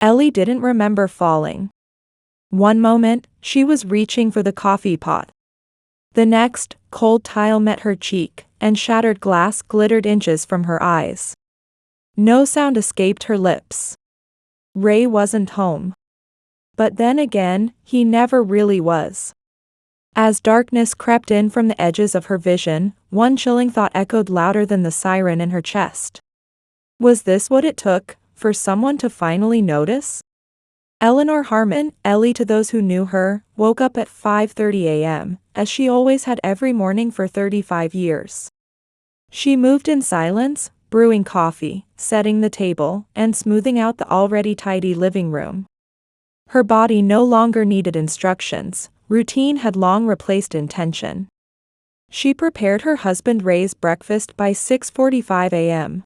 Ellie didn't remember falling. One moment, she was reaching for the coffee pot. The next, cold tile met her cheek, and shattered glass glittered inches from her eyes. No sound escaped her lips. Ray wasn't home. But then again, he never really was. As darkness crept in from the edges of her vision, one chilling thought echoed louder than the siren in her chest. Was this what it took, for someone to finally notice? Eleanor Harmon, Ellie to those who knew her, woke up at 5:30 a.m., as she always had every morning for 35 years. She moved in silence, brewing coffee, setting the table, and smoothing out the already tidy living room. Her body no longer needed instructions. Routine had long replaced intention. She prepared her husband Ray's breakfast by 6:45 a.m.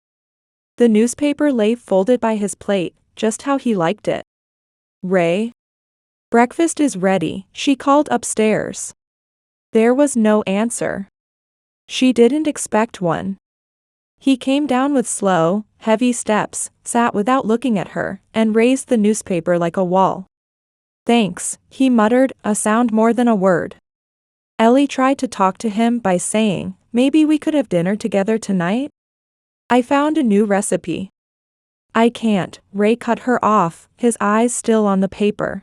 The newspaper lay folded by his plate, just how he liked it. "Ray? Breakfast is ready," she called upstairs. There was no answer. She didn't expect one. He came down with slow, heavy steps, sat without looking at her, and raised the newspaper like a wall. "Thanks," he muttered, a sound more than a word. Ellie tried to talk to him by saying, "Maybe we could have dinner together tonight? I found a new recipe." "I can't," Ray cut her off, his eyes still on the paper.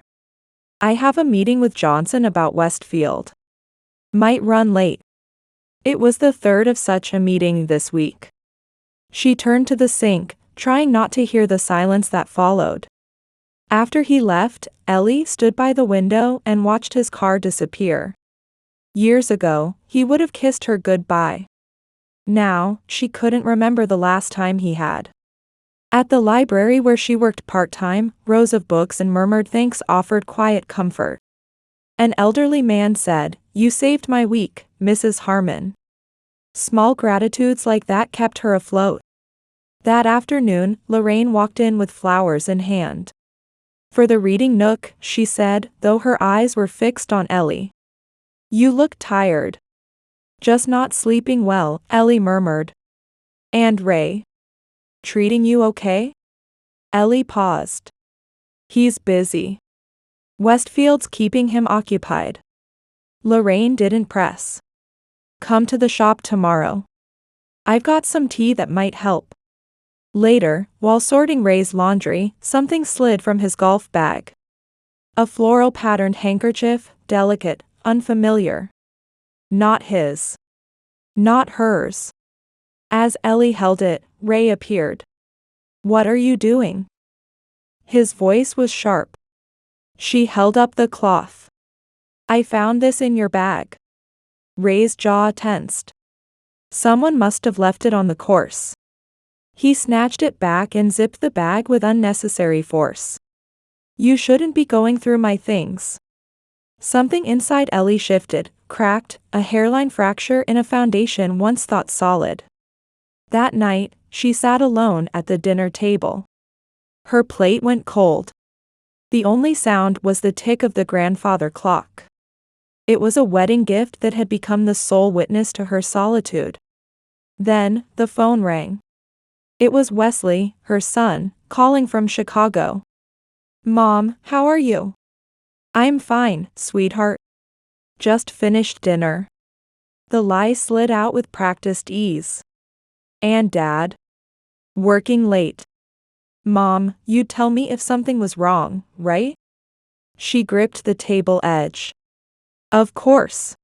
"I have a meeting with Johnson about Westfield. Might run late." It was the third of such a meeting this week. She turned to the sink, trying not to hear the silence that followed. After he left, Ellie stood by the window and watched his car disappear. Years ago, he would have kissed her goodbye. Now, she couldn't remember the last time he had. At the library where she worked part-time, rows of books and murmured thanks offered quiet comfort. An elderly man said, "You saved my week, Mrs. Harmon." Small gratitudes like that kept her afloat. That afternoon, Lorraine walked in with flowers in hand. "For the reading nook," she said, though her eyes were fixed on Ellie. "You look tired." "Just not sleeping well," Ellie murmured. "And Ray? Treating you okay?" Ellie paused. "He's busy. Westfield's keeping him occupied." Lorraine didn't press. "Come to the shop tomorrow. I've got some tea that might help." Later, while sorting Ray's laundry, something slid from his golf bag. A floral-patterned handkerchief, delicate, unfamiliar. Not his. Not hers. As Ellie held it, Ray appeared. "What are you doing?" His voice was sharp. She held up the cloth. "I found this in your bag." Ray's jaw tensed. Someone must have left it on the course. He snatched it back and zipped the bag with unnecessary force. "You shouldn't be going through my things." Something inside Ellie shifted, cracked, a hairline fracture in a foundation once thought solid. That night, she sat alone at the dinner table. Her plate went cold. The only sound was the tick of the grandfather clock. It was a wedding gift that had become the sole witness to her solitude. Then, the phone rang. It was Wesley, her son, calling from Chicago. "Mom, how are you?" "I'm fine, sweetheart. Just finished dinner." The lie slid out with practiced ease. "And Dad?" "Working late." "Mom, you'd tell me if something was wrong, right?" She gripped the table edge. "Of course."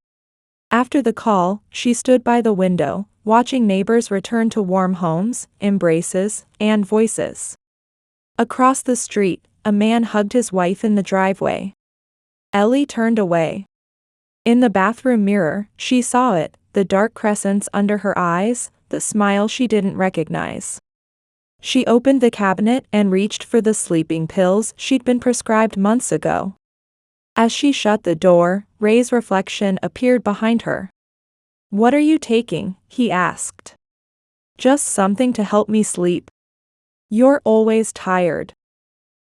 After the call, she stood by the window, watching neighbors return to warm homes, embraces, and voices. Across the street, a man hugged his wife in the driveway. Ellie turned away. In the bathroom mirror, she saw it, the dark crescents under her eyes, the smile she didn't recognize. She opened the cabinet and reached for the sleeping pills she'd been prescribed months ago. As she shut the door, Ray's reflection appeared behind her. "What are you taking?" he asked. "Just something to help me sleep." "You're always tired."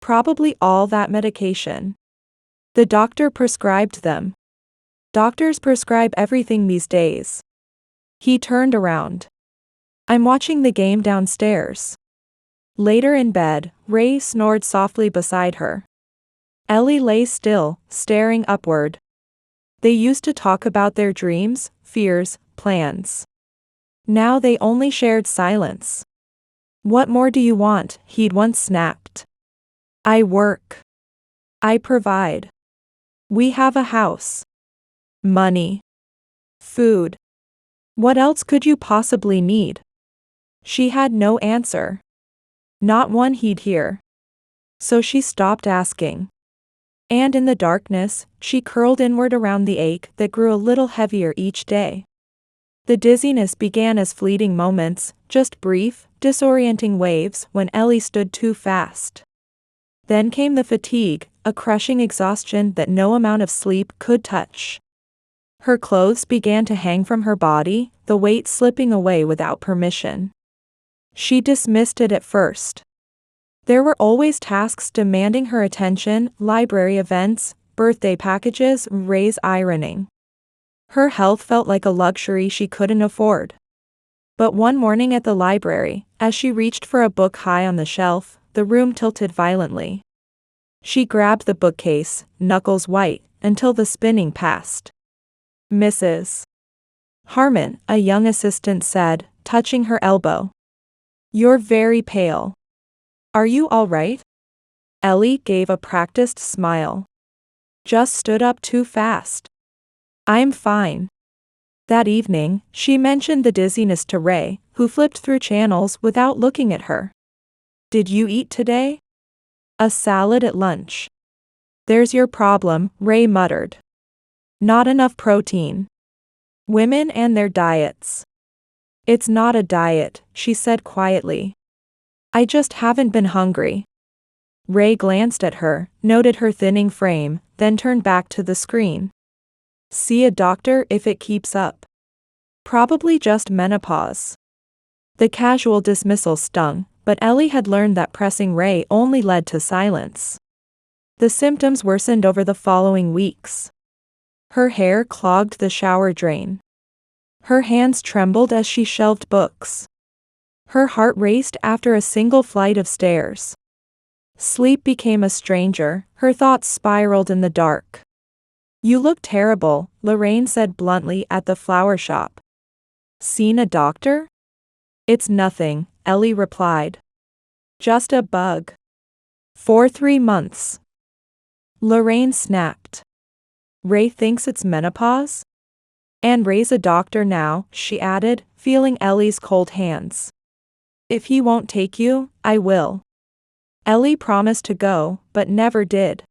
"Probably all that medication." The doctor prescribed them. Doctors prescribe everything these days. He turned around. "I'm watching the game downstairs." Later in bed, Ray snored softly beside her. Ellie lay still, staring upward. They used to talk about their dreams, fears, plans. Now they only shared silence. "What more do you want?" he'd once snapped. "I work. I provide. We have a house. Money. Food. What else could you possibly need?" She had no answer. Not one he'd hear. So she stopped asking. And in the darkness, she curled inward around the ache that grew a little heavier each day. The dizziness began as fleeting moments, just brief, disorienting waves when Ellie stood too fast. Then came the fatigue, a crushing exhaustion that no amount of sleep could touch. Her clothes began to hang from her body, the weight slipping away without permission. She dismissed it at first. There were always tasks demanding her attention, library events, birthday packages, Ray's ironing. Her health felt like a luxury she couldn't afford. But one morning at the library, as she reached for a book high on the shelf, the room tilted violently. She grabbed the bookcase, knuckles white, until the spinning passed. "Mrs. Harmon," a young assistant said, touching her elbow. "You're very pale. Are you all right?" Ellie gave a practiced smile. "Just stood up too fast. I'm fine." That evening, she mentioned the dizziness to Ray, who flipped through channels without looking at her. "Did you eat today?" "A salad at lunch." "There's your problem," Ray muttered. "Not enough protein. Women and their diets." "It's not a diet," she said quietly. "I just haven't been hungry." Ray glanced at her, noted her thinning frame, then turned back to the screen. "See a doctor if it keeps up. Probably just menopause." The casual dismissal stung, but Ellie had learned that pressing Ray only led to silence. The symptoms worsened over the following weeks. Her hair clogged the shower drain. Her hands trembled as she shelved books. Her heart raced after a single flight of stairs. Sleep became a stranger, her thoughts spiraled in the dark. "You look terrible," Lorraine said bluntly at the flower shop. "Seen a doctor?" "It's nothing," Ellie replied. "Just a bug. For 3 months." Lorraine snapped. "Ray thinks it's menopause?" "And Ray's a doctor now," she added, feeling Ellie's cold hands. "If he won't take you, I will." Ellie promised to go, but never did.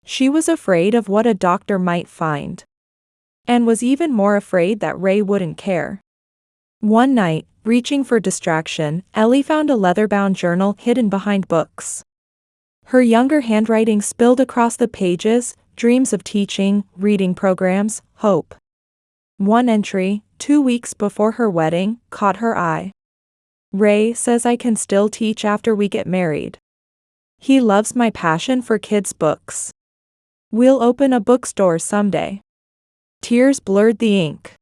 She was afraid of what a doctor might find. And was even more afraid that Ray wouldn't care. One night, reaching for distraction, Ellie found a leather-bound journal hidden behind books. Her younger handwriting spilled across the pages, dreams of teaching, reading programs, hope. One entry, 2 weeks before her wedding, caught her eye. "Ray says I can still teach after we get married. He loves my passion for kids' books. We'll open a bookstore someday." Tears blurred the ink.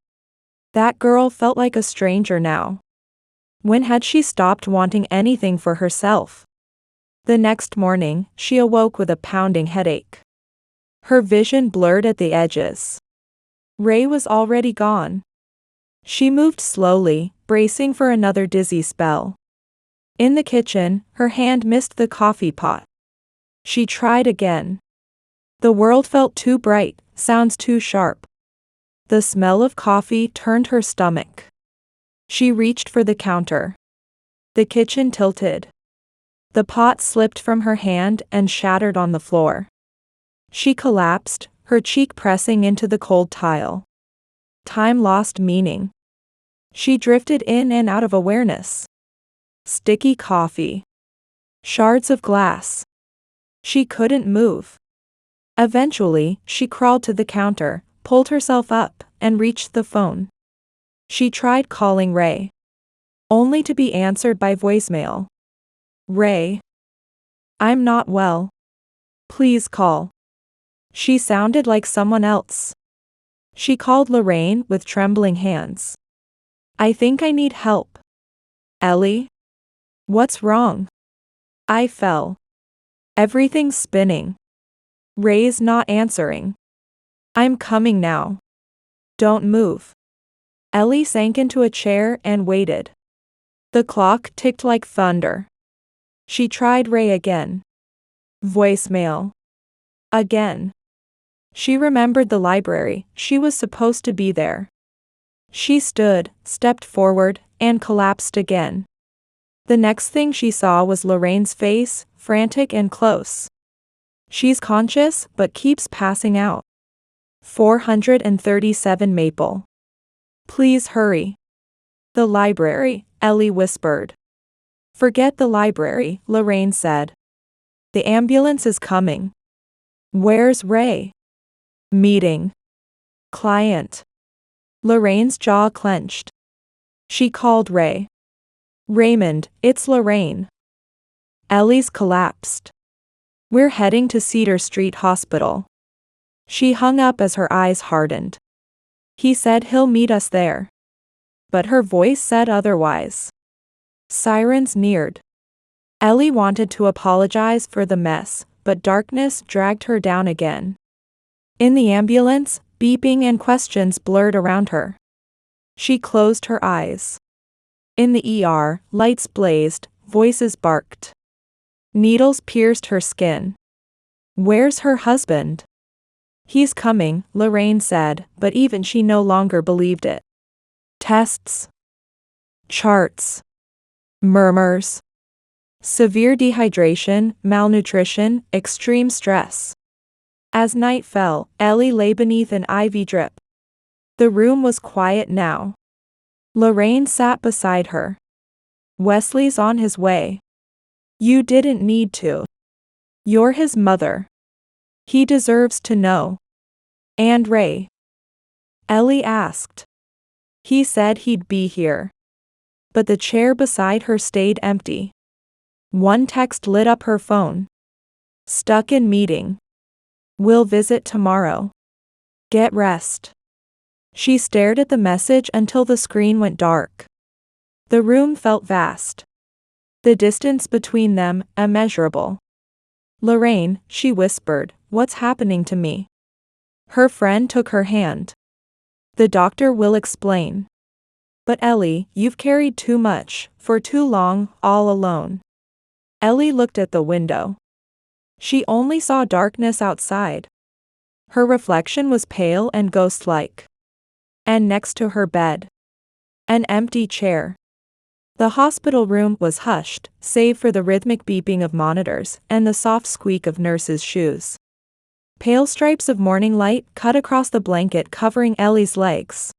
That girl felt like a stranger now. When had she stopped wanting anything for herself? The next morning, she awoke with a pounding headache. Her vision blurred at the edges. Ray was already gone. She moved slowly, bracing for another dizzy spell. In the kitchen, her hand missed the coffee pot. She tried again. The world felt too bright, sounds too sharp. The smell of coffee turned her stomach. She reached for the counter. The kitchen tilted. The pot slipped from her hand and shattered on the floor. She collapsed, her cheek pressing into the cold tile. Time lost meaning. She drifted in and out of awareness. Sticky coffee. Shards of glass. She couldn't move. Eventually, she crawled to the counter, pulled herself up, and reached the phone. She tried calling Ray. Only to be answered by voicemail. "Ray. I'm not well. Please call." She sounded like someone else. She called Lorraine with trembling hands. "I think I need help." "Ellie? What's wrong?" I fell. Everything's spinning. Ray's not answering. I'm coming now. Don't move. Ellie sank into a chair and waited. The clock ticked like thunder. She tried Ray again. Voicemail. Again. She remembered the library. She was supposed to be there. She stood, stepped forward, and collapsed again. The next thing she saw was Lorraine's face, frantic and close. She's conscious, but keeps passing out. 437 Maple. Please hurry. The library, Ellie whispered. Forget the library, Lorraine said. The ambulance is coming. Where's Ray? Meeting. Client. Lorraine's jaw clenched. She called Ray. Raymond, it's Lorraine. Ellie's collapsed. We're heading to Cedar Street Hospital. She hung up as her eyes hardened. He said he'll meet us there. But her voice said otherwise. Sirens neared. Ellie wanted to apologize for the mess, but darkness dragged her down again. In the ambulance, beeping and questions blurred around her. She closed her eyes. In the ER, lights blazed, voices barked. Needles pierced her skin. Where's her husband? He's coming, Lorraine said, but even she no longer believed it. Tests. Charts. Murmurs. Severe dehydration, malnutrition, extreme stress. As night fell, Ellie lay beneath an IV drip. The room was quiet now. Lorraine sat beside her. Wesley's on his way. You didn't need to. You're his mother. He deserves to know. And Ray? Ellie asked. He said he'd be here. But the chair beside her stayed empty. One text lit up her phone. Stuck in meeting. We'll visit tomorrow. Get rest. She stared at the message until the screen went dark. The room felt vast. The distance between them, immeasurable. Lorraine, she whispered, what's happening to me? Her friend took her hand. The doctor will explain. But Ellie, you've carried too much, for too long, all alone. Ellie looked at the window. She only saw darkness outside. Her reflection was pale and ghost-like. And next to her bed, an empty chair. The hospital room was hushed, save for the rhythmic beeping of monitors and the soft squeak of nurses' shoes. Pale stripes of morning light cut across the blanket covering Ellie's legs.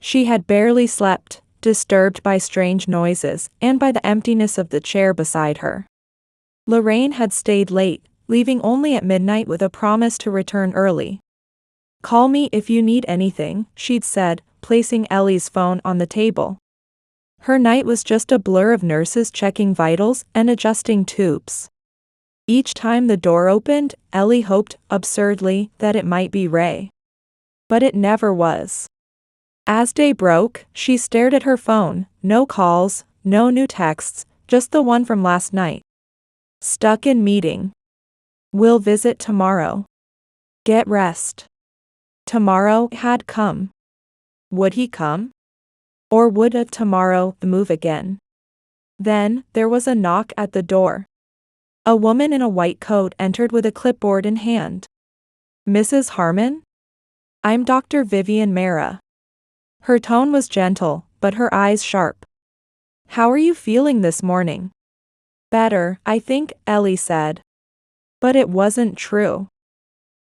She had barely slept, disturbed by strange noises and by the emptiness of the chair beside her. Lorraine had stayed late, leaving only at midnight with a promise to return early. Call me if you need anything, she'd said, placing Ellie's phone on the table. Her night was just a blur of nurses checking vitals and adjusting tubes. Each time the door opened, Ellie hoped, absurdly, that it might be Ray. But it never was. As day broke, she stared at her phone, no calls, no new texts, just the one from last night. Stuck in meeting. We'll visit tomorrow. Get rest. Tomorrow had come. Would he come? Or would a tomorrow move again? Then, there was a knock at the door. A woman in a white coat entered with a clipboard in hand. Mrs. Harmon? I'm Dr. Vivian Mara. Her tone was gentle, but her eyes sharp. How are you feeling this morning? Better, I think, Ellie said. But it wasn't true.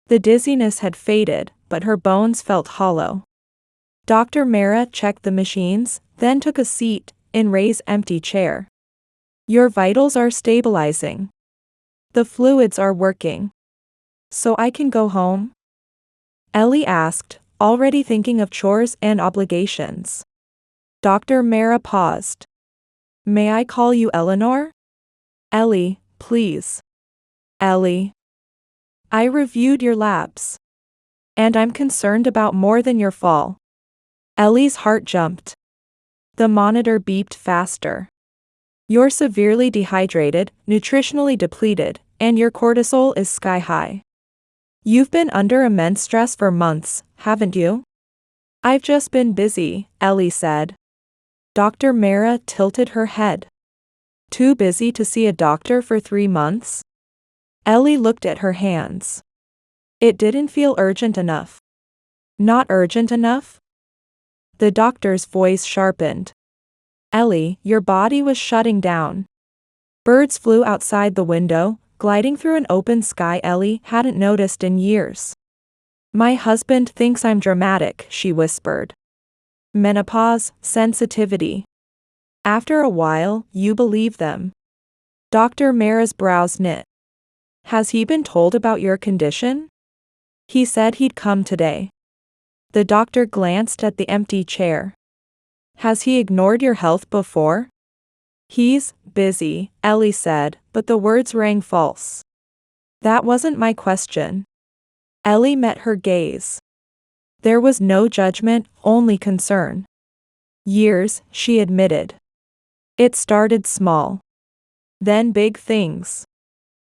The dizziness had faded, but her bones felt hollow. Dr. Mara checked the machines, then took a seat in Ray's empty chair. Your vitals are stabilizing. The fluids are working. So I can go home? Ellie asked, already thinking of chores and obligations. Dr. Mara paused. May I call you Eleanor? Ellie, please. Ellie. I reviewed your labs. And I'm concerned about more than your fall. Ellie's heart jumped. The monitor beeped faster. You're severely dehydrated, nutritionally depleted, and your cortisol is sky high. You've been under immense stress for months, haven't you? I've just been busy, Ellie said. Dr. Mara tilted her head. Too busy to see a doctor for 3 months? Ellie looked at her hands. It didn't feel urgent enough. Not urgent enough? The doctor's voice sharpened. Ellie, your body was shutting down. Birds flew outside the window, gliding through an open sky Ellie hadn't noticed in years. My husband thinks I'm dramatic, she whispered. Menopause, sensitivity. After a while, you believe them. Dr. Mara's brows knit. Has he been told about your condition? He said he'd come today. The doctor glanced at the empty chair. Has he ignored your health before? He's busy, Ellie said, but the words rang false. That wasn't my question. Ellie met her gaze. There was no judgment, only concern. Years, she admitted. It started small. Then big things.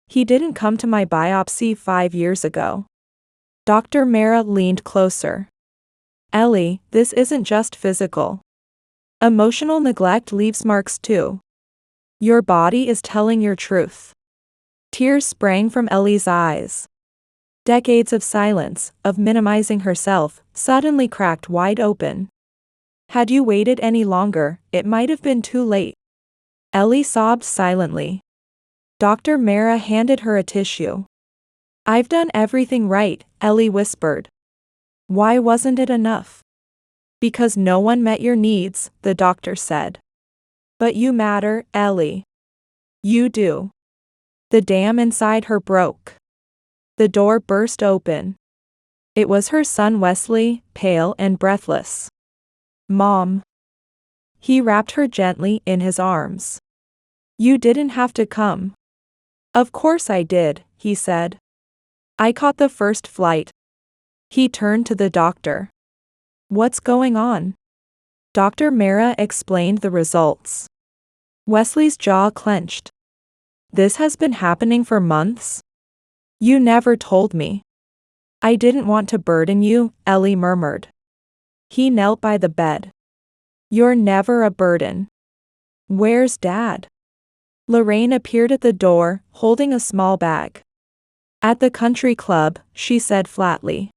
He didn't come to my biopsy 5 years ago. Dr. Mara leaned closer. Ellie, this isn't just physical. Emotional neglect leaves marks too. Your body is telling your truth. Tears sprang from Ellie's eyes. Decades of silence, of minimizing herself, suddenly cracked wide open. Had you waited any longer, it might have been too late. Ellie sobbed silently. Dr. Mara handed her a tissue. I've done everything right, Ellie whispered. Why wasn't it enough? Because no one met your needs, the doctor said. But you matter, Ellie. You do. The dam inside her broke. The door burst open. It was her son Wesley, pale and breathless. Mom. He wrapped her gently in his arms. You didn't have to come. Of course I did, he said. I caught the first flight. He turned to the doctor. What's going on? Dr. Mara explained the results. Wesley's jaw clenched. This has been happening for months? You never told me. I didn't want to burden you, Ellie murmured. He knelt by the bed. You're never a burden. Where's Dad? Lorraine appeared at the door, holding a small bag. At the country club, she said flatly.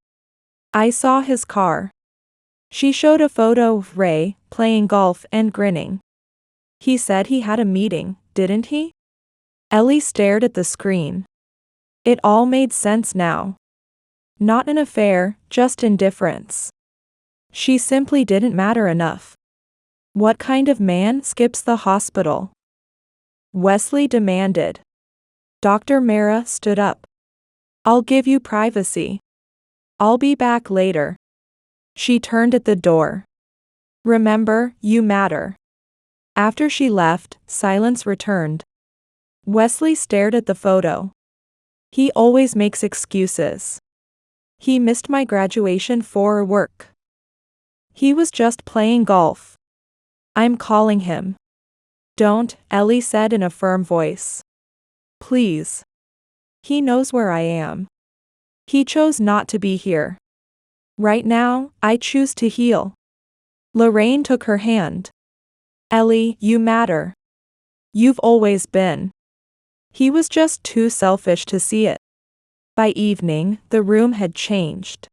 I saw his car. She showed a photo of Ray, playing golf and grinning. He said he had a meeting, didn't he? Ellie stared at the screen. It all made sense now. Not an affair, just indifference. She simply didn't matter enough. What kind of man skips the hospital? Wesley demanded. Dr. Mara stood up. I'll give you privacy. I'll be back later. She turned at the door. Remember, you matter. After she left, silence returned. Wesley stared at the photo. He always makes excuses. He missed my graduation for work. He was just playing golf. I'm calling him. Don't, Ellie said in a firm voice. Please. He knows where I am. He chose not to be here. Right now, I choose to heal. Lorraine took her hand. Ellie, you matter. You've always been. He was just too selfish to see it. By evening, the room had changed.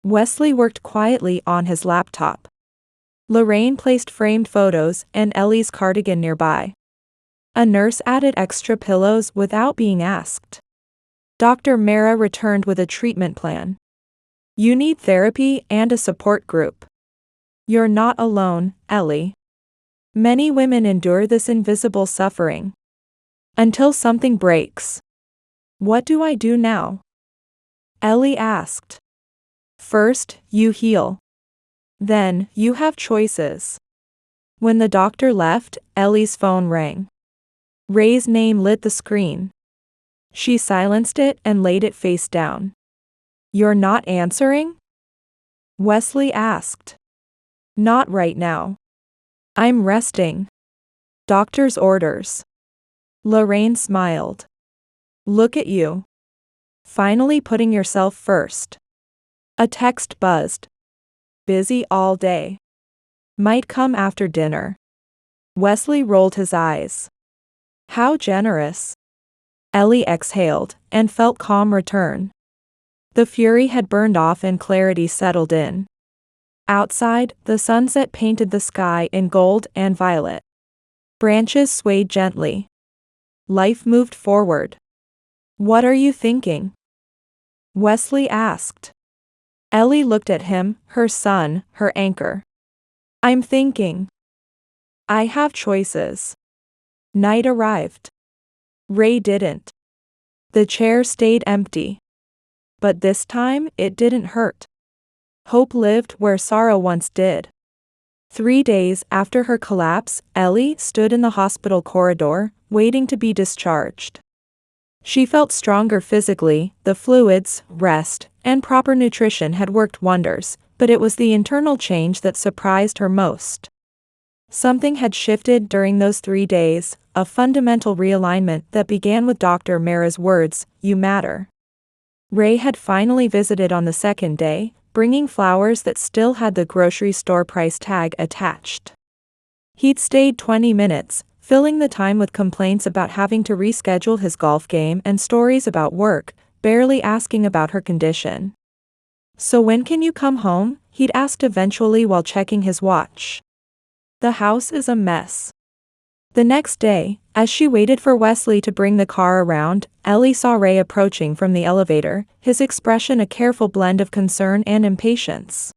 Wesley worked quietly on his laptop. Lorraine placed framed photos and Ellie's cardigan nearby. A nurse added extra pillows without being asked. Dr. Mara returned with a treatment plan. You need therapy and a support group. You're not alone, Ellie. Many women endure this invisible suffering. Until something breaks. What do I do now? Ellie asked. First, you heal. Then, you have choices. When the doctor left, Ellie's phone rang. Ray's name lit the screen. She silenced it and laid it face down. You're not answering? Wesley asked. Not right now. I'm resting. Doctor's orders. Lorraine smiled. Look at you. Finally putting yourself first. A text buzzed. Busy all day. Might come after dinner. Wesley rolled his eyes. How generous. Ellie exhaled and felt calm return. The fury had burned off and clarity settled in. Outside, the sunset painted the sky in gold and violet. Branches swayed gently. Life moved forward. What are you thinking? Wesley asked. Ellie looked at him, her son, her anchor. I'm thinking. I have choices. Night arrived. Ray didn't. The chair stayed empty. But this time, it didn't hurt. Hope lived where sorrow once did. 3 days after her collapse, Ellie stood in the hospital corridor, waiting to be discharged. She felt stronger physically, the fluids, rest, and proper nutrition had worked wonders, but it was the internal change that surprised her most. Something had shifted during those 3 days, a fundamental realignment that began with Dr. Mara's words, "You matter." Ray had finally visited on the second day, bringing flowers that still had the grocery store price tag attached. He'd stayed 20 minutes, filling the time with complaints about having to reschedule his golf game and stories about work, barely asking about her condition. So when can you come home? He'd asked eventually while checking his watch. The house is a mess. The next day, as she waited for Wesley to bring the car around, Ellie saw Ray approaching from the elevator, his expression a careful blend of concern and impatience.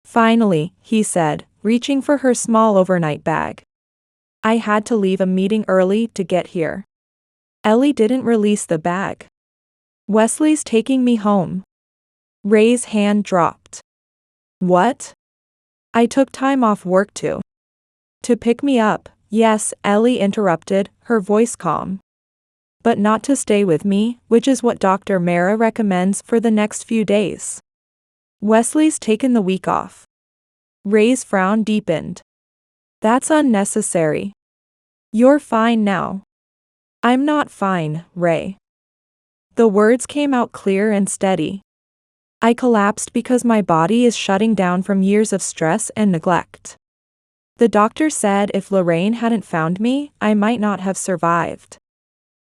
Finally, he said, reaching for her small overnight bag. I had to leave a meeting early to get here. Ellie didn't release the bag. Wesley's taking me home. Ray's hand dropped. What? I took time off work to pick me up. Yes, Ellie interrupted, her voice calm. But not to stay with me, which is what Dr. Mara recommends for the next few days. Wesley's taken the week off. Ray's frown deepened. That's unnecessary. You're fine now. I'm not fine, Ray. The words came out clear and steady. I collapsed because my body is shutting down from years of stress and neglect. The doctor said if Lorraine hadn't found me, I might not have survived.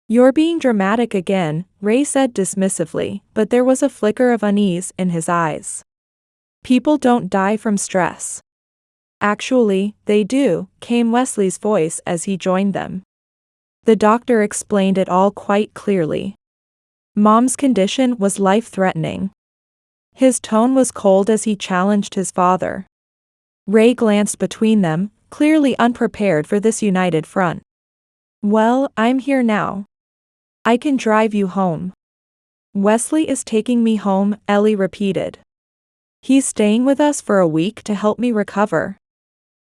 You're being dramatic again, Ray said dismissively, but there was a flicker of unease in his eyes. People don't die from stress. Actually, they do, came Wesley's voice as he joined them. The doctor explained it all quite clearly. Mom's condition was life-threatening. His tone was cold as he challenged his father. Ray glanced between them, clearly unprepared for this united front. Well, I'm here now. I can drive you home. Wesley is taking me home, Ellie repeated. He's staying with us for a week to help me recover.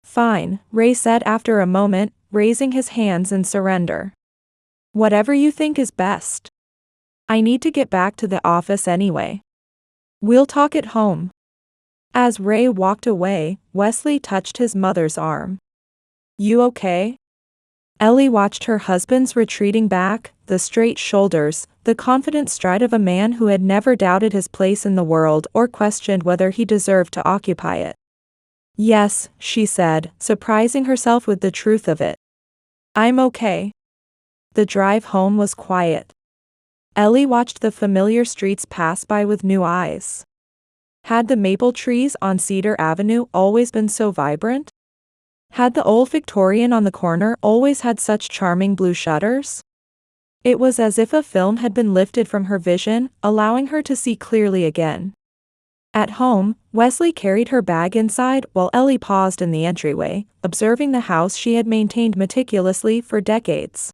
Fine, Ray said after a moment, raising his hands in surrender. Whatever you think is best. I need to get back to the office anyway. We'll talk at home. As Ray walked away, Wesley touched his mother's arm. You okay? Ellie watched her husband's retreating back, the straight shoulders, the confident stride of a man who had never doubted his place in the world or questioned whether he deserved to occupy it. Yes, she said, surprising herself with the truth of it. I'm okay. The drive home was quiet. Ellie watched the familiar streets pass by with new eyes. Had the maple trees on Cedar Avenue always been so vibrant? Had the old Victorian on the corner always had such charming blue shutters? It was as if a film had been lifted from her vision, allowing her to see clearly again. At home, Wesley carried her bag inside while Ellie paused in the entryway, observing the house she had maintained meticulously for decades.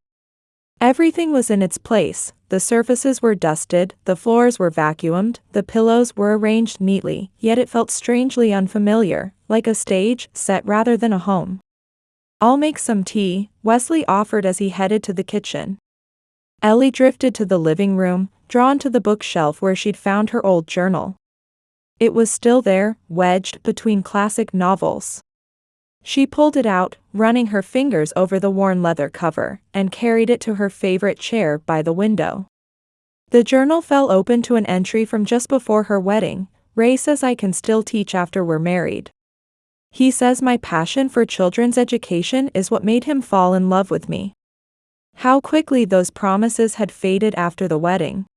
Everything was in its place, the surfaces were dusted, the floors were vacuumed, the pillows were arranged neatly, yet it felt strangely unfamiliar, like a stage set rather than a home. I'll make some tea, Wesley offered as he headed to the kitchen. Ellie drifted to the living room, drawn to the bookshelf where she'd found her old journal. It was still there, wedged between classic novels. She pulled it out, running her fingers over the worn leather cover, and carried it to her favorite chair by the window. The journal fell open to an entry from just before her wedding. Ray says I can still teach after we're married. He says my passion for children's education is what made him fall in love with me. How quickly those promises had faded after the wedding.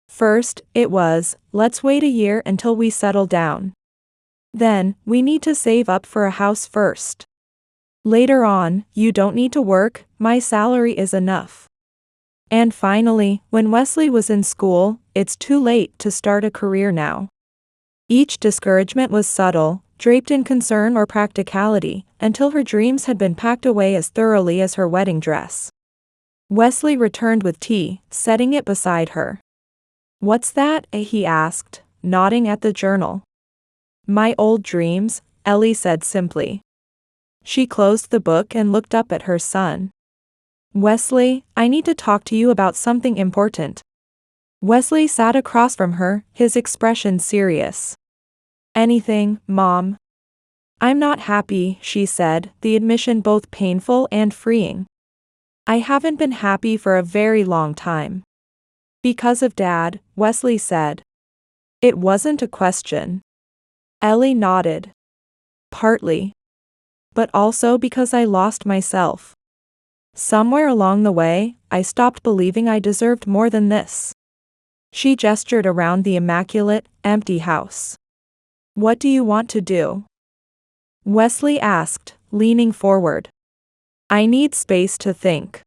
First, it was, let's wait a year until we settle down. Then, we need to save up for a house first. Later on, you don't need to work, my salary is enough. And finally, when Wesley was in school, it's too late to start a career now. Each discouragement was subtle, draped in concern or practicality, until her dreams had been packed away as thoroughly as her wedding dress. Wesley returned with tea, setting it beside her. "What's that?" he asked, nodding at the journal. "My old dreams," Ellie said simply. She closed the book and looked up at her son. "Wesley, I need to talk to you about something important." Wesley sat across from her, his expression serious. "Anything, Mom?" "I'm not happy," she said, the admission both painful and freeing. "I haven't been happy for a very long time." "Because of Dad," Wesley said. It wasn't a question. Ellie nodded. "Partly. But also because I lost myself. Somewhere along the way, I stopped believing I deserved more than this." She gestured around the immaculate, empty house. "What do you want to do?" Wesley asked, leaning forward. "I need space to think.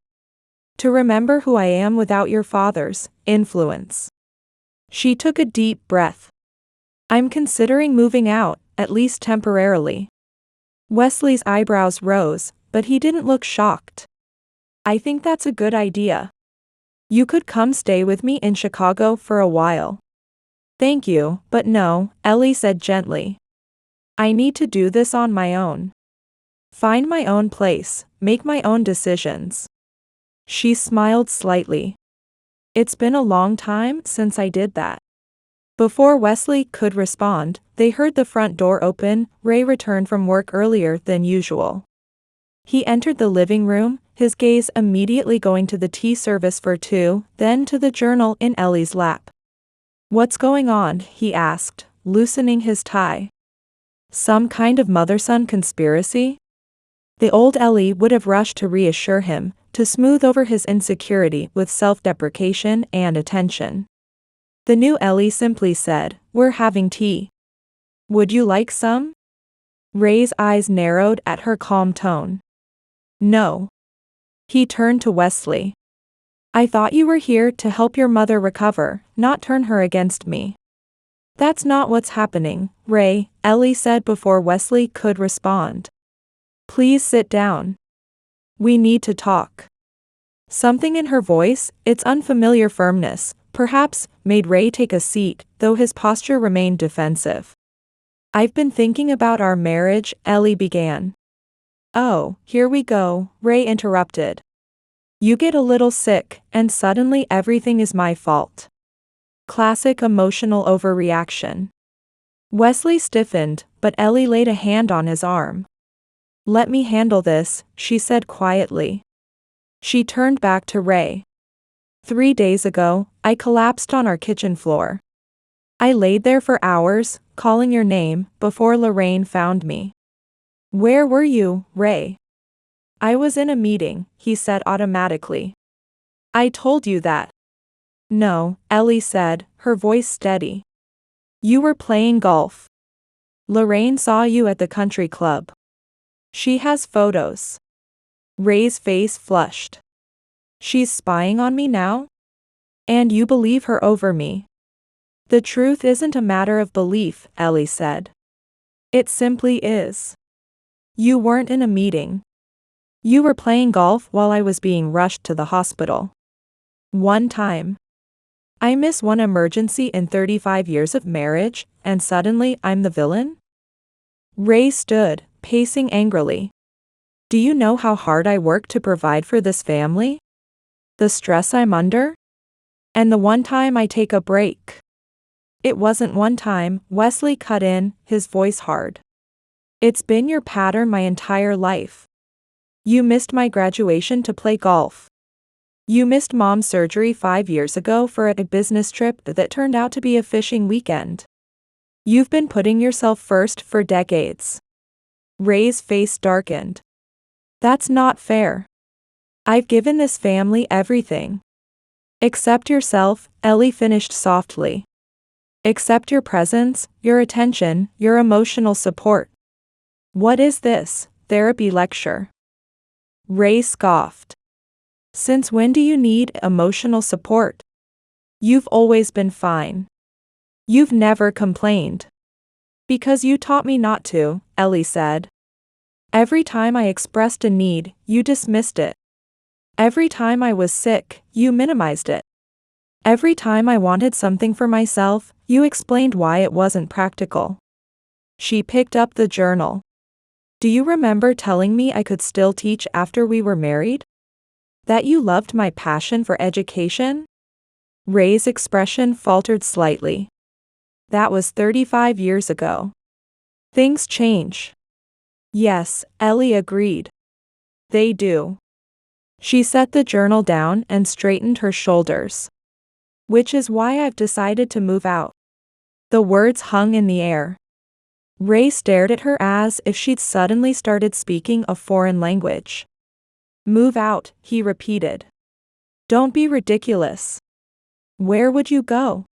To remember who I am without your father's influence." She took a deep breath. "I'm considering moving out, at least temporarily." Wesley's eyebrows rose, but he didn't look shocked. "I think that's a good idea. You could come stay with me in Chicago for a while." "Thank you, but no," Ellie said gently. "I need to do this on my own. Find my own place, make my own decisions." She smiled slightly. "It's been a long time since I did that." Before Wesley could respond, they heard the front door open. Ray returned from work earlier than usual. He entered the living room, his gaze immediately going to the tea service for two, then to the journal in Ellie's lap. "What's going on?" he asked, loosening his tie. "Some kind of mother-son conspiracy?" The old Ellie would have rushed to reassure him, to smooth over his insecurity with self-deprecation and attention. The new Ellie simply said, "We're having tea. Would you like some?" Ray's eyes narrowed at her calm tone. "No." He turned to Wesley. "I thought you were here to help your mother recover, not turn her against me." "That's not what's happening, Ray," Ellie said before Wesley could respond. "Please sit down. We need to talk." Something in her voice, its unfamiliar firmness, perhaps, made Ray take a seat, though his posture remained defensive. "I've been thinking about our marriage," Ellie began. "Oh, here we go," Ray interrupted. "You get a little sick, and suddenly everything is my fault." Classic emotional overreaction. Wesley stiffened, but Ellie laid a hand on his arm. "Let me handle this," she said quietly. She turned back to Ray. 3 days ago, I collapsed on our kitchen floor. I laid there for hours, calling your name, before Lorraine found me. "Where were you, Ray?" "I was in a meeting," he said automatically. "I told you that." "No," Ellie said, her voice steady. "You were playing golf. Lorraine saw you at the country club. She has photos." Ray's face flushed. "She's spying on me now? And you believe her over me?" "The truth isn't a matter of belief," Ellie said. "It simply is. You weren't in a meeting. You were playing golf while I was being rushed to the hospital. One time. I miss one emergency in 35 years of marriage, and suddenly I'm the villain?" Ray stood, pacing angrily. "Do you know how hard I work to provide for this family? The stress I'm under? And the one time I take a break." "It wasn't one time," Wesley cut in, his voice hard. It's been your pattern my entire life. You missed my graduation to play golf. You missed mom's surgery 5 years ago for a business trip that turned out to be a fishing weekend. You've been putting yourself first for decades. Ray's face darkened. That's not fair. I've given this family everything. Except yourself, Ellie finished softly. Except your presence, your attention, your emotional support. What is this, therapy lecture? Ray scoffed. Since when do you need emotional support? You've always been fine. You've never complained. Because you taught me not to, Ellie said. Every time I expressed a need, you dismissed it. Every time I was sick, you minimized it. Every time I wanted something for myself, you explained why it wasn't practical. She picked up the journal. Do you remember telling me I could still teach after we were married? That you loved my passion for education? Ray's expression faltered slightly. That was 35 years ago. Things change. Yes, Ellie agreed. They do. She set the journal down and straightened her shoulders. Which is why I've decided to move out. The words hung in the air. Ray stared at her as if she'd suddenly started speaking a foreign language. Move out, he repeated. Don't be ridiculous. Where would you go?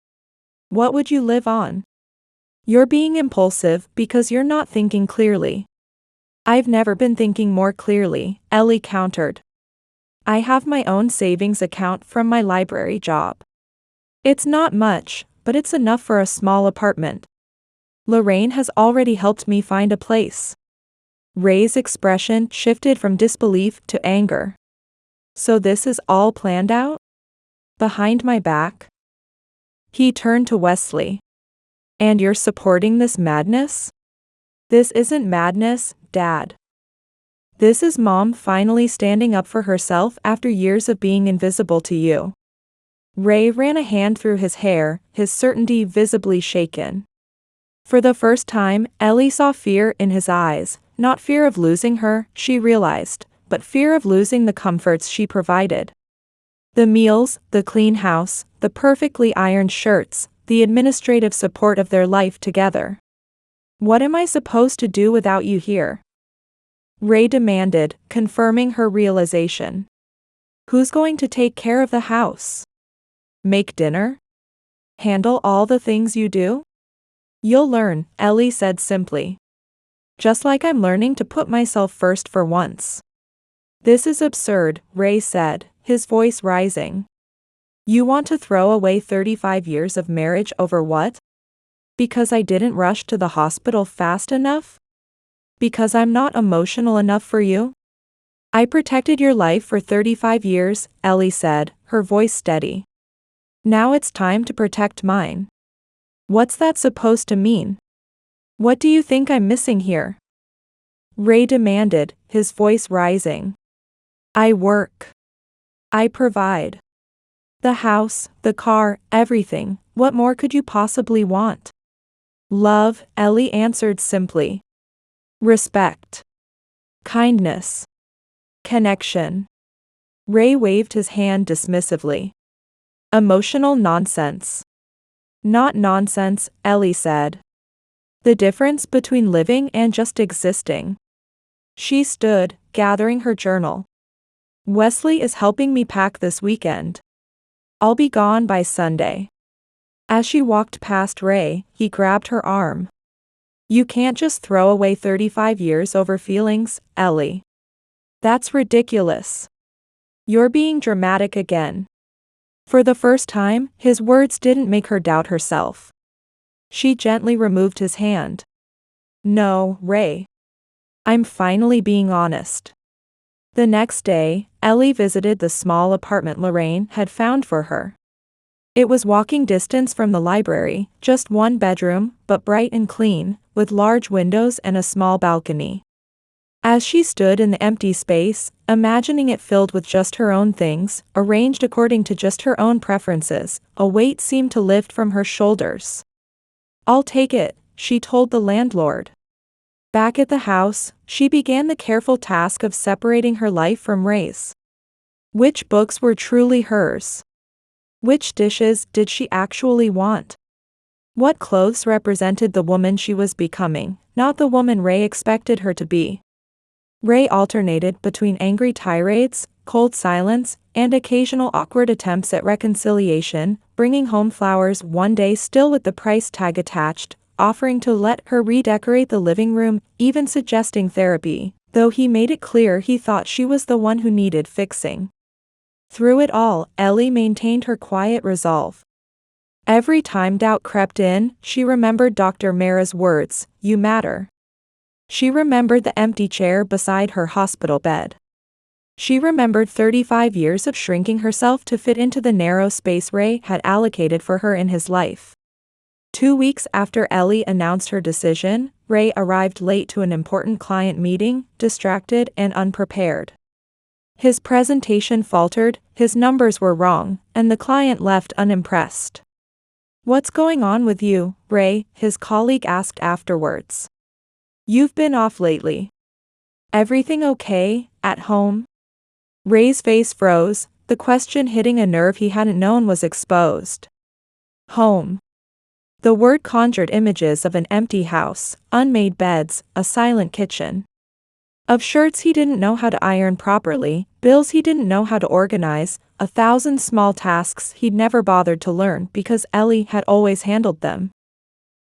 What would you live on? You're being impulsive because you're not thinking clearly. I've never been thinking more clearly, Ellie countered. I have my own savings account from my library job. It's not much, but it's enough for a small apartment. Lorraine has already helped me find a place. Ray's expression shifted from disbelief to anger. So this is all planned out? Behind my back? He turned to Wesley. And you're supporting this madness? This isn't madness, Dad. This is Mom finally standing up for herself after years of being invisible to you. Ray ran a hand through his hair, his certainty visibly shaken. For the first time, Ellie saw fear in his eyes, not fear of losing her, she realized, but fear of losing the comforts she provided. The meals, the clean house, the perfectly ironed shirts, the administrative support of their life together. What am I supposed to do without you here? Ray demanded, confirming her realization. Who's going to take care of the house? Make dinner? Handle all the things you do? You'll learn, Ellie said simply. Just like I'm learning to put myself first for once. This is absurd, Ray said, his voice rising. You want to throw away 35 years of marriage over what? Because I didn't rush to the hospital fast enough? Because I'm not emotional enough for you? I protected your life for 35 years, Ellie said, her voice steady. Now it's time to protect mine. What's that supposed to mean? What do you think I'm missing here? Ray demanded, his voice rising. I work. I provide. The house, the car, everything, what more could you possibly want? Love, Ellie answered simply. Respect. Kindness. Connection. Ray waved his hand dismissively. Emotional nonsense. Not nonsense, Ellie said. The difference between living and just existing. She stood, gathering her journal. Wesley is helping me pack this weekend. I'll be gone by Sunday. As she walked past Ray, he grabbed her arm. You can't just throw away 35 years over feelings, Ellie. That's ridiculous. You're being dramatic again. For the first time, his words didn't make her doubt herself. She gently removed his hand. No, Ray. I'm finally being honest. The next day, Ellie visited the small apartment Lorraine had found for her. It was walking distance from the library, just one bedroom, but bright and clean, with large windows and a small balcony. As she stood in the empty space, imagining it filled with just her own things, arranged according to just her own preferences, a weight seemed to lift from her shoulders. I'll take it, she told the landlord. Back at the house, she began the careful task of separating her life from Ray's. Which books were truly hers? Which dishes did she actually want? What clothes represented the woman she was becoming, not the woman Ray expected her to be? Ray alternated between angry tirades, cold silence, and occasional awkward attempts at reconciliation, bringing home flowers one day still with the price tag attached, offering to let her redecorate the living room, even suggesting therapy, though he made it clear he thought she was the one who needed fixing. Through it all, Ellie maintained her quiet resolve. Every time doubt crept in, she remembered Dr. Mara's words, "You matter." She remembered the empty chair beside her hospital bed. She remembered 35 years of shrinking herself to fit into the narrow space Ray had allocated for her in his life. 2 weeks after Ellie announced her decision, Ray arrived late to an important client meeting, distracted and unprepared. His presentation faltered, his numbers were wrong, and the client left unimpressed. "What's going on with you, Ray?" his colleague asked afterwards. "You've been off lately. Everything okay, at home?" Ray's face froze, the question hitting a nerve he hadn't known was exposed. Home. The word conjured images of an empty house, unmade beds, a silent kitchen. Of shirts he didn't know how to iron properly, bills he didn't know how to organize, 1,000 small tasks he'd never bothered to learn because Ellie had always handled them.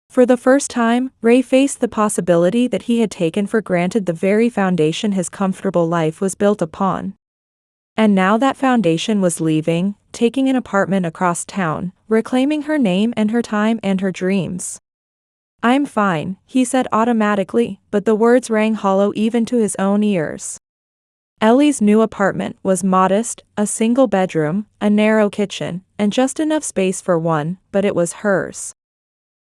For the first time, Ray faced the possibility that he had taken for granted the very foundation his comfortable life was built upon. And now that foundation was leaving, taking an apartment across town, reclaiming her name and her time and her dreams. "I'm fine," he said automatically, but the words rang hollow even to his own ears. Ellie's new apartment was modest, a single bedroom, a narrow kitchen, and just enough space for one, but it was hers.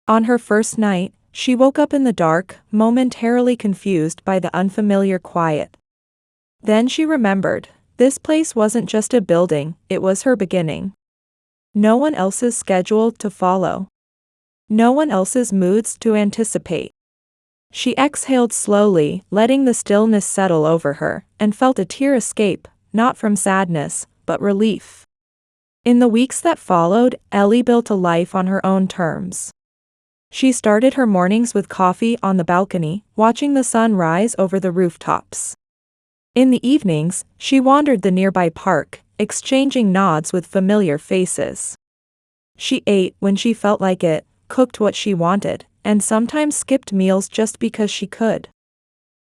On her first night, she woke up in the dark, momentarily confused by the unfamiliar quiet. Then she remembered. This place wasn't just a building, it was her beginning. No one else's schedule to follow. No one else's moods to anticipate. She exhaled slowly, letting the stillness settle over her, and felt a tear escape, not from sadness, but relief. In the weeks that followed, Ellie built a life on her own terms. She started her mornings with coffee on the balcony, watching the sun rise over the rooftops. In the evenings, she wandered the nearby park, exchanging nods with familiar faces. She ate when she felt like it, cooked what she wanted, and sometimes skipped meals just because she could.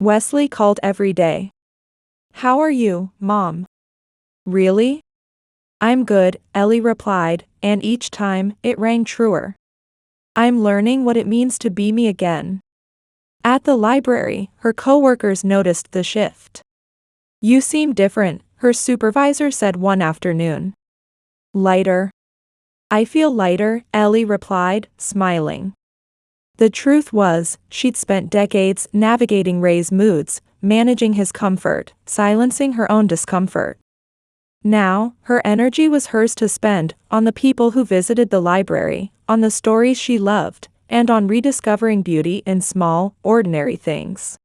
Wesley called every day. "How are you, Mom?" "Really?" "I'm good," Ellie replied, and each time, it rang truer. "I'm learning what it means to be me again." At the library, her coworkers noticed the shift. "You seem different," her supervisor said one afternoon. "Lighter." "I feel lighter," Ellie replied, smiling. The truth was, she'd spent decades navigating Ray's moods, managing his comfort, silencing her own discomfort. Now, her energy was hers to spend, on the people who visited the library, on the stories she loved, and on rediscovering beauty in small, ordinary things.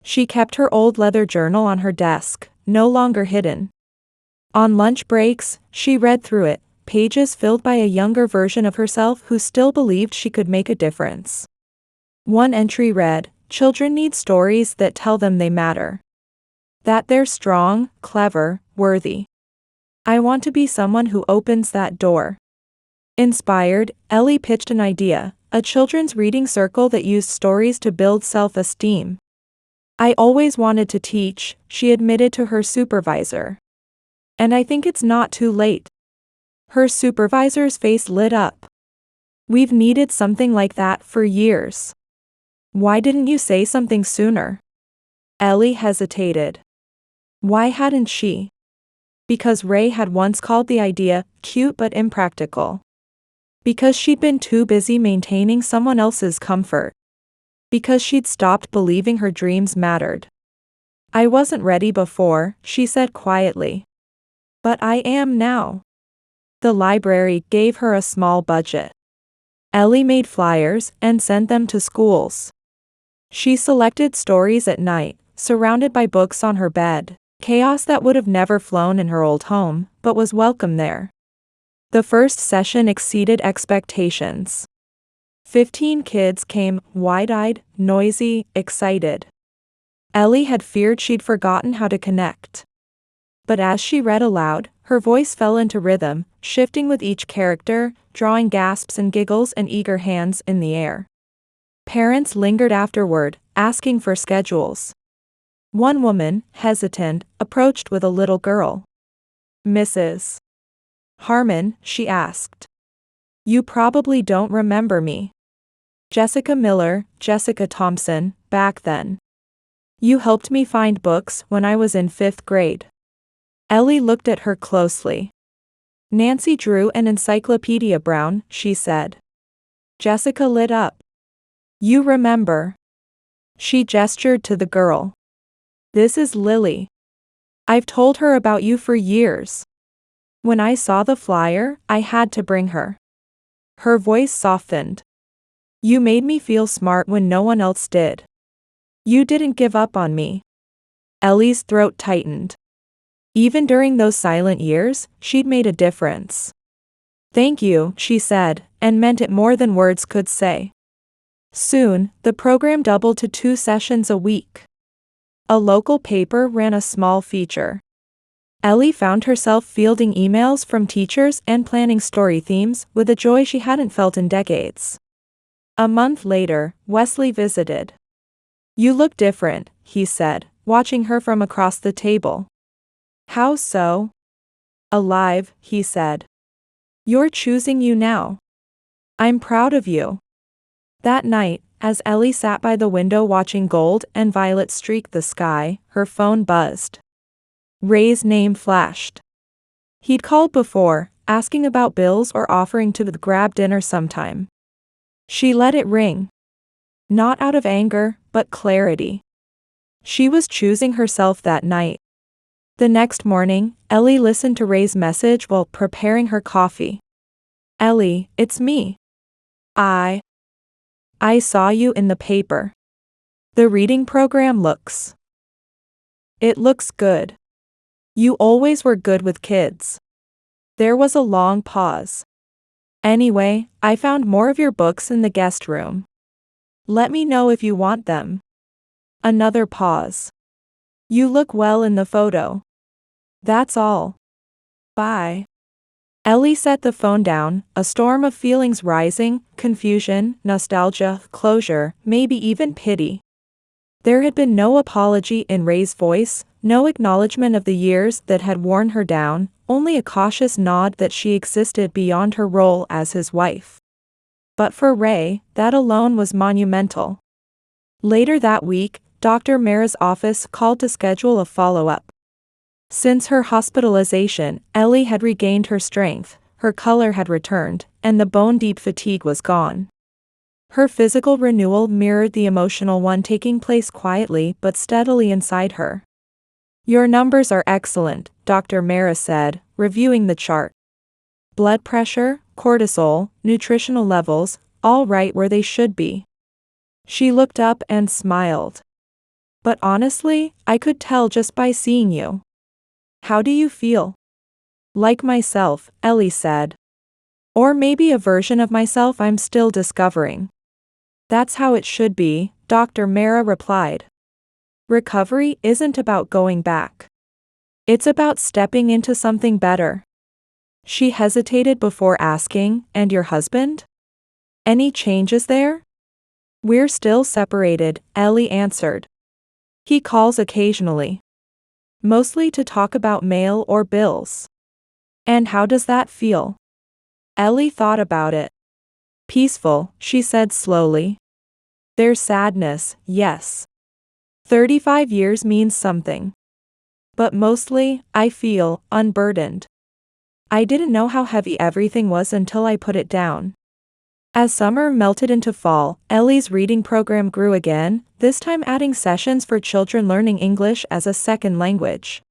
She kept her old leather journal on her desk, no longer hidden. On lunch breaks, she read through it, pages filled by a younger version of herself who still believed she could make a difference. One entry read, "Children need stories that tell them they matter. That they're strong, clever, worthy. I want to be someone who opens that door." Inspired, Ellie pitched an idea, a children's reading circle that used stories to build self-esteem. "I always wanted to teach," she admitted to her supervisor. "And I think it's not too late." Her supervisor's face lit up. "We've needed something like that for years. Why didn't you say something sooner?" Ellie hesitated. Why hadn't she? Because Ray had once called the idea cute but impractical. Because she'd been too busy maintaining someone else's comfort. Because she'd stopped believing her dreams mattered. "I wasn't ready before," she said quietly. "But I am now." The library gave her a small budget. Ellie made flyers and sent them to schools. She selected stories at night, surrounded by books on her bed, chaos that would have never flown in her old home, but was welcome there. The first session exceeded expectations. 15 kids came, wide-eyed, noisy, excited. Ellie had feared she'd forgotten how to connect. But as she read aloud, her voice fell into rhythm, shifting with each character, drawing gasps and giggles and eager hands in the air. Parents lingered afterward, asking for schedules. One woman, hesitant, approached with a little girl. "Mrs. Harmon," she asked. "You probably don't remember me. Jessica Miller, Jessica Thompson, back then. You helped me find books when I was in 5th grade." Ellie looked at her closely. "Nancy Drew and Encyclopedia Brown," she said. Jessica lit up. "You remember." She gestured to the girl. "This is Lily. I've told her about you for years. When I saw the flyer, I had to bring her." Her voice softened. "You made me feel smart when no one else did. You didn't give up on me." Ellie's throat tightened. Even during those silent years, she'd made a difference. "Thank you," she said, and meant it more than words could say. Soon, the program doubled to 2 sessions a week. A local paper ran a small feature. Ellie found herself fielding emails from teachers and planning story themes with a joy she hadn't felt in decades. A month later, Wesley visited. "You look different," he said, watching her from across the table. "How so?" "Alive," he said. "You're choosing you now. I'm proud of you." That night, as Ellie sat by the window watching gold and violet streak the sky, her phone buzzed. Ray's name flashed. He'd called before, asking about bills or offering to grab dinner sometime. She let it ring. Not out of anger, but clarity. She was choosing herself that night. The next morning, Ellie listened to Ray's message while preparing her coffee. "Ellie, it's me. I saw you in the paper. The reading program looks. It looks good. You always were good with kids." There was a long pause. "Anyway, I found more of your books in the guest room. Let me know if you want them." Another pause. "You look well in the photo. That's all. Bye." Ellie set the phone down, a storm of feelings rising: confusion, nostalgia, closure, maybe even pity. There had been no apology in Ray's voice, no acknowledgement of the years that had worn her down, only a cautious nod that she existed beyond her role as his wife. But for Ray, that alone was monumental. Later that week, Dr. Mara's office called to schedule a follow-up. Since her hospitalization, Ellie had regained her strength, her color had returned, and the bone-deep fatigue was gone. Her physical renewal mirrored the emotional one taking place quietly but steadily inside her. "Your numbers are excellent," Dr. Mara said, reviewing the chart. "Blood pressure, cortisol, nutritional levels, all right where they should be." She looked up and smiled. "But honestly, I could tell just by seeing you." "How do you feel?" "Like myself," Ellie said. "Or maybe a version of myself I'm still discovering." "That's how it should be," Dr. Mara replied. "Recovery isn't about going back. It's about stepping into something better." She hesitated before asking, "And your husband? Any changes there?" "We're still separated," Ellie answered. "He calls occasionally. Mostly to talk about mail or bills." "And how does that feel?" Ellie thought about it. "Peaceful," she said slowly. "There's sadness, yes. 35 years means something. But mostly, I feel unburdened. I didn't know how heavy everything was until I put it down." As summer melted into fall, Ellie's reading program grew again, this time adding sessions for children learning English as a second language.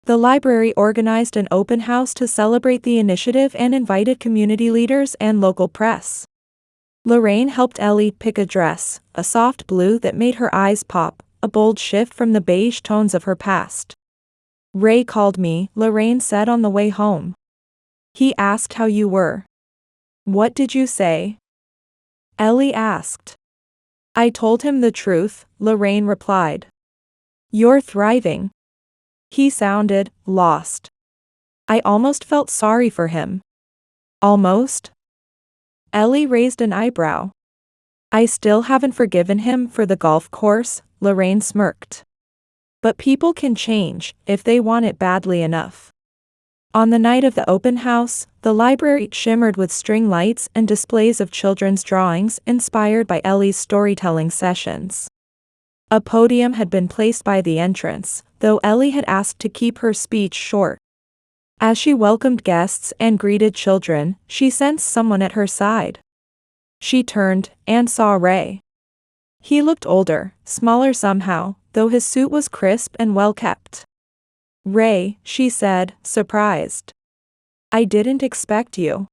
The library organized an open house to celebrate the initiative and invited community leaders and local press. Lorraine helped Ellie pick a dress, a soft blue that made her eyes pop, a bold shift from the beige tones of her past. Ray called me, Lorraine said on the way home. He asked how you were. What did you say? Ellie asked. I told him the truth, Lorraine replied. You're thriving. He sounded lost. I almost felt sorry for him. Almost? Ellie raised an eyebrow. I still haven't forgiven him for the golf course, Lorraine smirked. But people can change, if they want it badly enough. On the night of the open house, the library shimmered with string lights and displays of children's drawings inspired by Ellie's storytelling sessions. A podium had been placed by the entrance, though Ellie had asked to keep her speech short. As she welcomed guests and greeted children, she sensed someone at her side. She turned and saw Ray. He looked older, smaller somehow, though his suit was crisp and well kept. Ray, she said, surprised. I didn't expect you.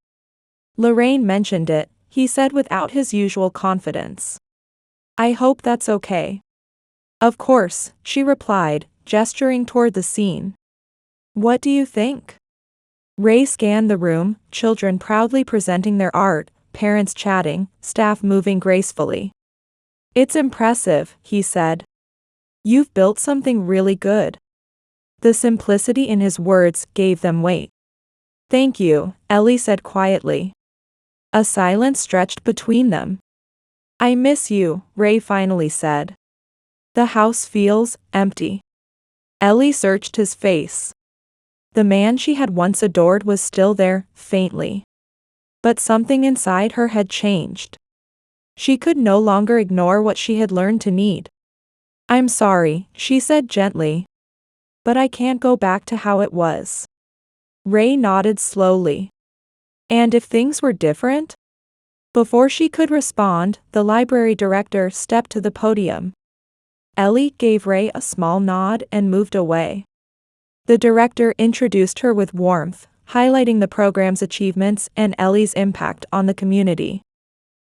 Lorraine mentioned it, he said without his usual confidence. I hope that's okay. Of course, she replied, gesturing toward the scene. What do you think? Ray scanned the room, children proudly presenting their art, parents chatting, staff moving gracefully. It's impressive, he said. You've built something really good. The simplicity in his words gave them weight. Thank you, Ellie said quietly. A silence stretched between them. I miss you, Ray finally said. The house feels empty. Ellie searched his face. The man she had once adored was still there, faintly. But something inside her had changed. She could no longer ignore what she had learned to need. I'm sorry, she said gently. But I can't go back to how it was. Ray nodded slowly. And if things were different? Before she could respond, the library director stepped to the podium. Ellie gave Ray a small nod and moved away. The director introduced her with warmth, highlighting the program's achievements and Ellie's impact on the community.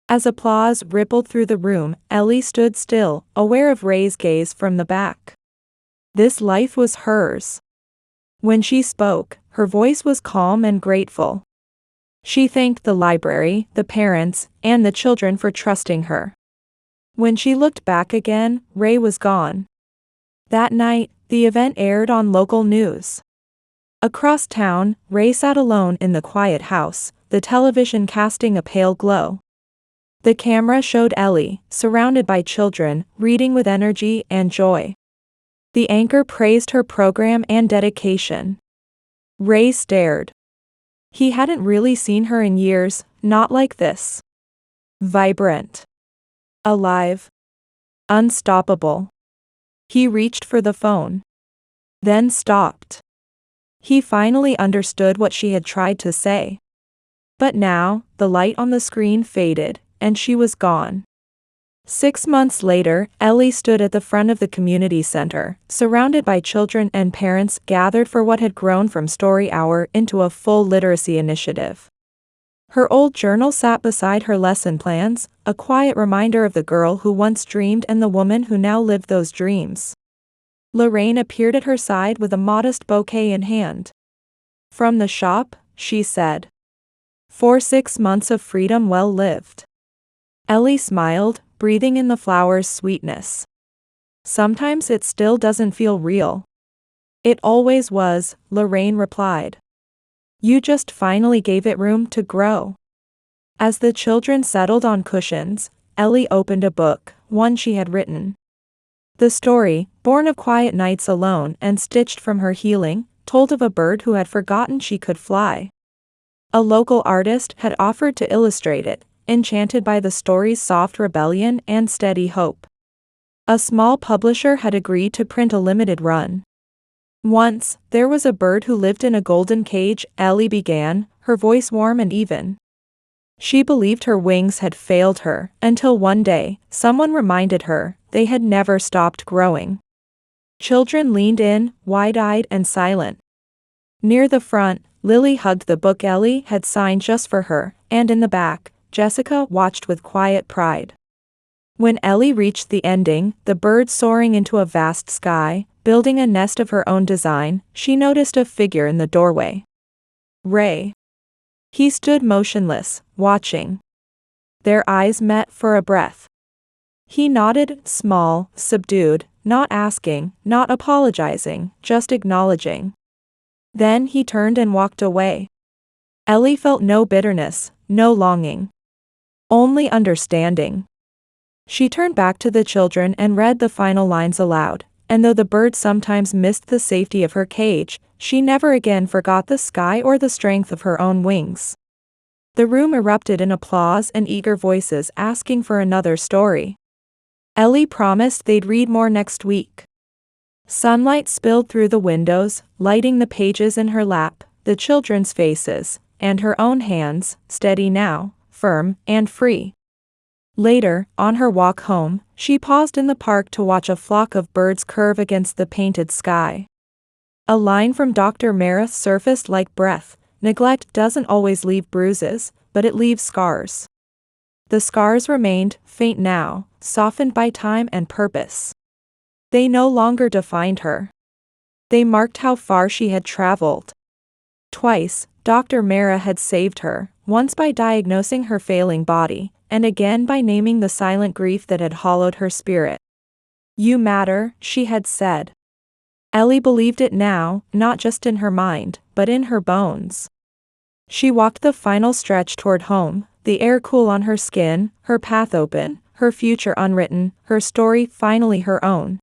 As applause rippled through the room, Ellie stood still, aware of Ray's gaze from the back. This life was hers. When she spoke, her voice was calm and grateful. She thanked the library, the parents, and the children for trusting her. When she looked back again, Ray was gone. That night, the event aired on local news. Across town, Ray sat alone in the quiet house, the television casting a pale glow. The camera showed Ellie, surrounded by children, reading with energy and joy. The anchor praised her program and dedication. Ray stared. He hadn't really seen her in years, not like this. Vibrant. Alive. Unstoppable. He reached for the phone. Then stopped. He finally understood what she had tried to say. But now, the light on the screen faded, and she was gone. 6 months later, Ellie stood at the front of the community center, surrounded by children and parents gathered for what had grown from story hour into a full literacy initiative. Her old journal sat beside her lesson plans, a quiet reminder of the girl who once dreamed and the woman who now lived those dreams. Lorraine appeared at her side with a modest bouquet in hand. From the shop, she said. For 6 months of freedom well lived. Ellie smiled, breathing in the flower's sweetness. Sometimes it still doesn't feel real. It always was, Lorraine replied. You just finally gave it room to grow. As the children settled on cushions, Ellie opened a book, one she had written. The story, born of quiet nights alone and stitched from her healing, told of a bird who had forgotten she could fly. A local artist had offered to illustrate it, enchanted by the story's soft rebellion and steady hope. A small publisher had agreed to print a limited run. Once, there was a bird who lived in a golden cage, Ellie began, her voice warm and even. She believed her wings had failed her, until one day, someone reminded her, they had never stopped growing. Children leaned in, wide-eyed and silent. Near the front, Lily hugged the book Ellie had signed just for her, and in the back, Jessica watched with quiet pride. When Ellie reached the ending, the bird soaring into a vast sky, building a nest of her own design, she noticed a figure in the doorway. Ray. He stood motionless, watching. Their eyes met for a breath. He nodded, small, subdued, not asking, not apologizing, just acknowledging. Then he turned and walked away. Ellie felt no bitterness, no longing. Only understanding. She turned back to the children and read the final lines aloud, and though the bird sometimes missed the safety of her cage, she never again forgot the sky or the strength of her own wings. The room erupted in applause and eager voices asking for another story. Ellie promised they'd read more next week. Sunlight spilled through the windows, lighting the pages in her lap, the children's faces, and her own hands, steady now, firm and free. Later, on her walk home, she paused in the park to watch a flock of birds curve against the painted sky. A line from Dr. Meredith surfaced like breath: "Neglect doesn't always leave bruises, but it leaves scars." The scars remained, faint now, softened by time and purpose. They no longer defined her. They marked how far she had traveled. Twice, Dr. Mara had saved her, once by diagnosing her failing body, and again by naming the silent grief that had hollowed her spirit. "You matter," she had said. Ellie believed it now, not just in her mind, but in her bones. She walked the final stretch toward home, the air cool on her skin, her path open, her future unwritten, her story finally her own.